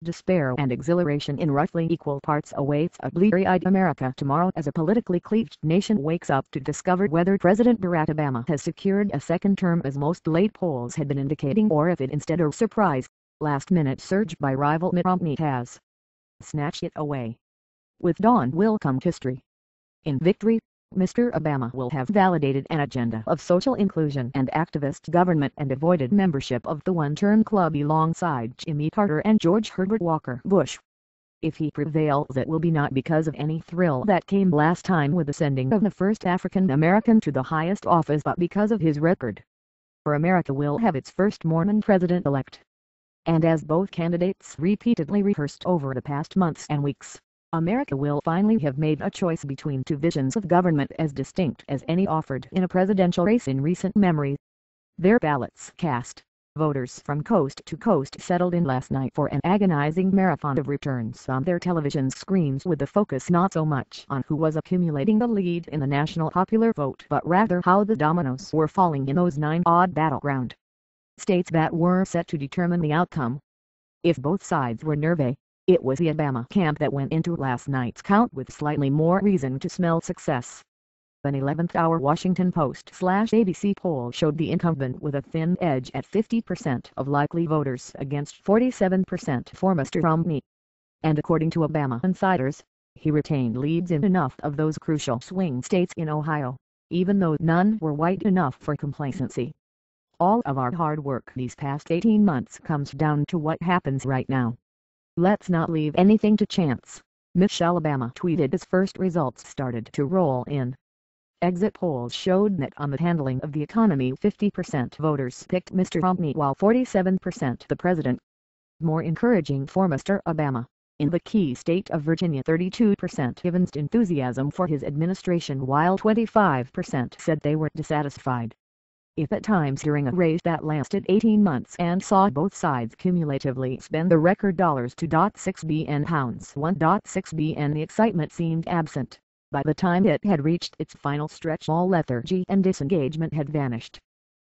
Despair and exhilaration in roughly equal parts awaits a bleary-eyed America tomorrow as a politically cleaved nation wakes up to discover whether President Barack Obama has secured a second term as most late polls had been indicating, or if it instead a surprise, last-minute surge by rival Mitt Romney has snatched it away. With dawn will come history. In victory, Mr. Obama will have validated an agenda of social inclusion and activist government and avoided membership of the one-term club alongside Jimmy Carter and George Herbert Walker Bush. If he prevails, it will be not because of any thrill that came last time with the sending of the first African American to the highest office, but because of his record. For America will have its first Mormon president-elect. And as both candidates repeatedly rehearsed over the past months and weeks, America will finally have made a choice between two visions of government as distinct as any offered in a presidential race in recent memory. Their ballots cast, voters from coast to coast settled in last night for an agonizing marathon of returns on their television screens, with the focus not so much on who was accumulating the lead in the national popular vote, but rather how the dominoes were falling in those 9 odd battleground states that were set to determine the outcome. If both sides were nervy, it was the Obama camp that went into last night's count with slightly more reason to smell success. An 11th-hour Washington Post/ABC poll showed the incumbent with a thin edge at 50% of likely voters against 47% for Mr. Romney. And according to Obama insiders, he retained leads in enough of those crucial swing states in Ohio, even though none were white enough for complacency. All of our hard work these past 18 months comes down to what happens right now. Let's not leave anything to chance, Michelle Obama tweeted as first results started to roll in. Exit polls showed that on the handling of the economy 50% voters picked Mr. Romney while 47% the president. More encouraging for Mr. Obama, in the key state of Virginia 32% evinced enthusiasm for his administration while 25% said they were dissatisfied. If at times during a race that lasted 18 months and saw both sides cumulatively spend the record dollars $2.6 billion pounds $1.6 billion, the excitement seemed absent. By the time it had reached its final stretch, all lethargy and disengagement had vanished.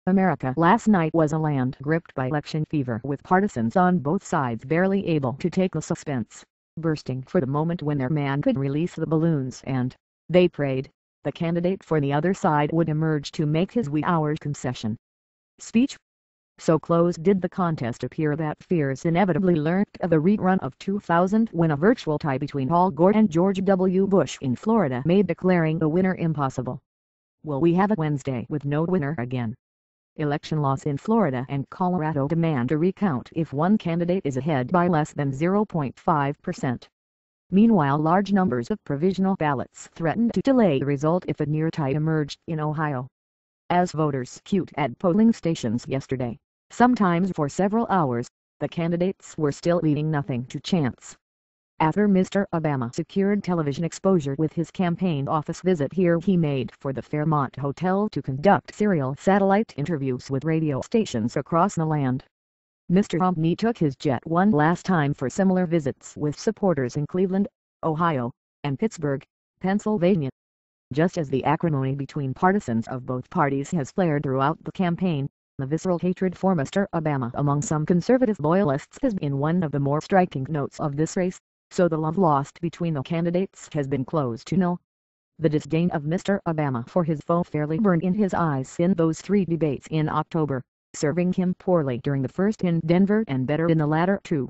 America last night was a land gripped by election fever, with partisans on both sides barely able to take the suspense, bursting for the moment when their man could release the balloons, and they prayed the candidate for the other side would emerge to make his wee hours concession speech. So close did the contest appear that fears inevitably lurked of a rerun of 2000, when a virtual tie between Al Gore and George W. Bush in Florida made declaring the winner impossible. Will we have a Wednesday with no winner again? Election laws in Florida and Colorado demand a recount if one candidate is ahead by less than 0.5%. Meanwhile, large numbers of provisional ballots threatened to delay the result if a near tie emerged in Ohio. As voters queued at polling stations yesterday, sometimes for several hours, the candidates were still leaving nothing to chance. After Mr. Obama secured television exposure with his campaign office visit here, he made for the Fairmont Hotel to conduct serial satellite interviews with radio stations across the land. Mr. Romney took his jet one last time for similar visits with supporters in Cleveland, Ohio, and Pittsburgh, Pennsylvania. Just as the acrimony between partisans of both parties has flared throughout the campaign, the visceral hatred for Mr. Obama among some conservative loyalists has been one of the more striking notes of this race, so the love lost between the candidates has been close to nil. The disdain of Mr. Obama for his foe fairly burned in his eyes in those 3 debates in October, serving him poorly during the first in Denver and better in the latter 2.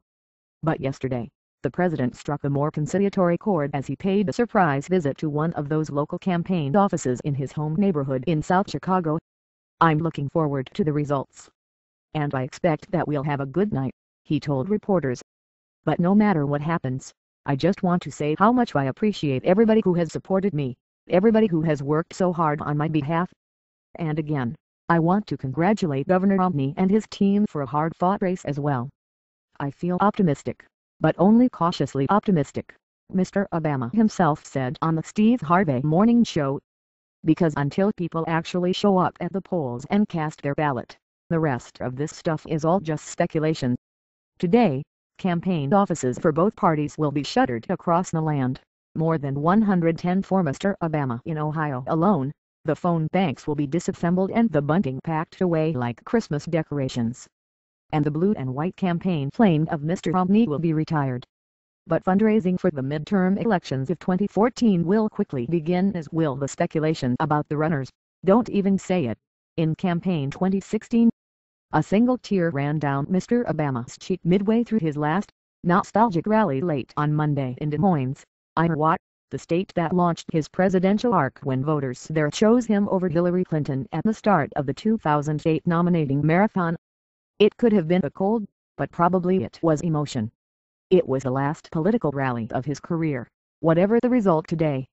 But yesterday, the president struck a more conciliatory chord as he paid a surprise visit to one of those local campaign offices in his home neighborhood in South Chicago. "I'm looking forward to the results. And I expect that we'll have a good night," he told reporters. "But no matter what happens, I just want to say how much I appreciate everybody who has supported me, everybody who has worked so hard on my behalf. And again, I want to congratulate Governor Romney and his team for a hard-fought race as well. I feel optimistic, but only cautiously optimistic," Mr. Obama himself said on the Steve Harvey Morning Show. "Because until people actually show up at the polls and cast their ballot, the rest of this stuff is all just speculation." Today, campaign offices for both parties will be shuttered across the land, more than 110 for Mr. Obama in Ohio alone. The phone banks will be disassembled and the bunting packed away like Christmas decorations. and the blue and white campaign flame of Mr. Romney will be retired. But fundraising for the midterm elections of 2014 will quickly begin, as will the speculation about the runners. Don't even say it. In campaign 2016, a single tear ran down Mr. Obama's cheek midway through his last nostalgic rally late on Monday in Des Moines, Iowa, the state that launched his presidential arc when voters there chose him over Hillary Clinton at the start of the 2008 nominating marathon. It could have been a cold, but probably it was emotion. It was the last political rally of his career. Whatever the result today,